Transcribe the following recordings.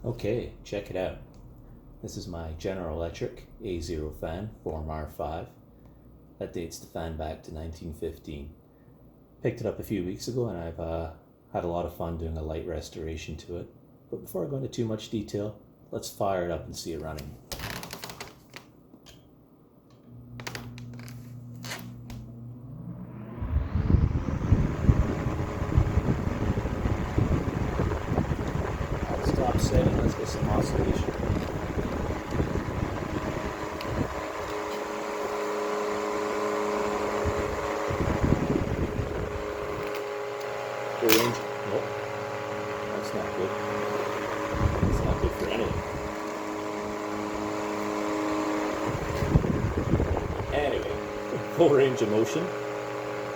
Okay, check it out. This is my General Electric A0 fan, Form R5. That dates the fan back to 1915. Picked it up a few weeks ago and I've had a lot of fun doing a light restoration to it. But before I go into too much detail, let's fire it up and see it running. Stop setting, let's get some oscillation. Range. Nope. That's not good. That's not good for anything. Anyway, full range of motion.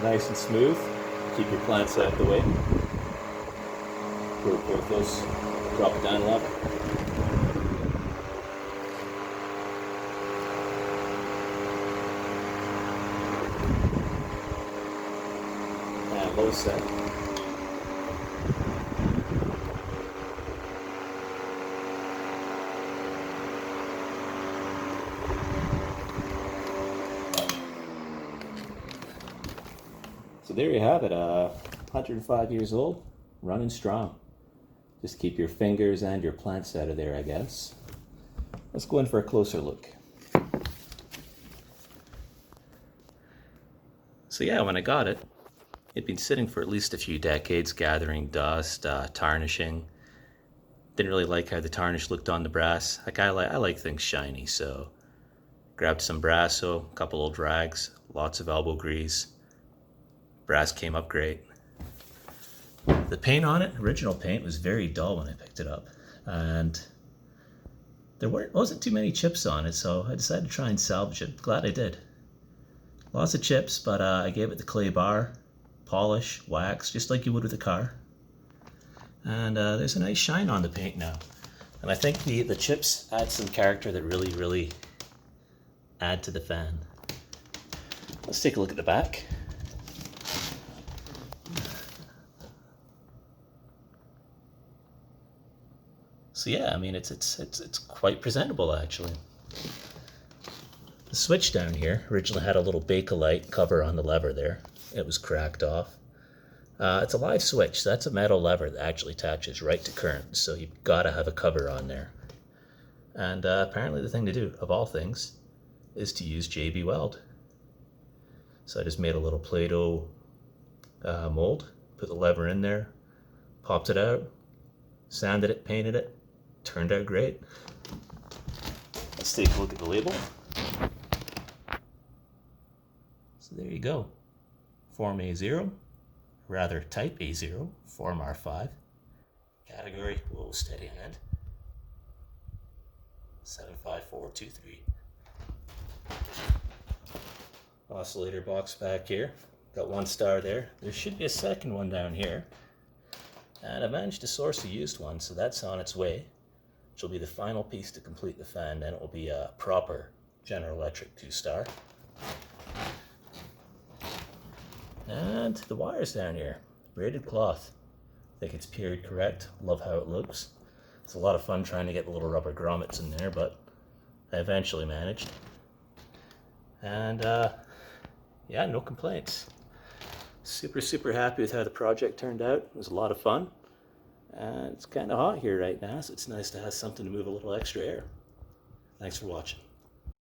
Nice and smooth. Keep your plants out of the way. Real close. Drop it down a level. And low set. So there you have it, 105 years old, running strong. Just keep your fingers and your plants out of there, I guess. Let's go in for a closer look. So yeah, when I got it, it'd been sitting for at least a few decades, gathering dust, tarnishing. Didn't really like how the tarnish looked on the brass. I like things shiny, so grabbed some Brasso, a couple old rags, lots of elbow grease. Brass came up great. The paint on it, original paint, was very dull when I picked it up, and there wasn't too many chips on it, so I decided to try and salvage it. Glad I did. Lots of chips, but I gave it the clay bar, polish, wax, just like you would with a car. And there's a nice shine on the paint now. And I think the chips add some character that really add to the fan. Let's take a look at the back. So yeah, I mean, it's quite presentable actually. The switch down here originally had a little Bakelite cover on the lever there. It was cracked off. It's a live switch, so that's a metal lever that actually attaches right to current, so you've got to have a cover on there. And apparently the thing to do, of all things, is to use JB Weld. So I just made a little Play-Doh mold, put the lever in there, popped it out, sanded it, painted it. Turned out great. Let's take a look at the label. So there you go. Form A0, rather type A0, Form R5. Category, whoa, steady hand. 75423. Oscillator box back here. Got 1 star there. There should be a second one down here. And I managed to source a used one, so that's on its way. Which will be the final piece to complete the fan, then it will be a proper General Electric 2-star. And the wires down here, braided cloth. I think it's period correct, love how it looks. It's a lot of fun trying to get the little rubber grommets in there, but I eventually managed. And yeah, no complaints. Super happy with how the project turned out. It was a lot of fun. And it's kind of hot here right now, so it's nice to have something to move a little extra air. Thanks for watching.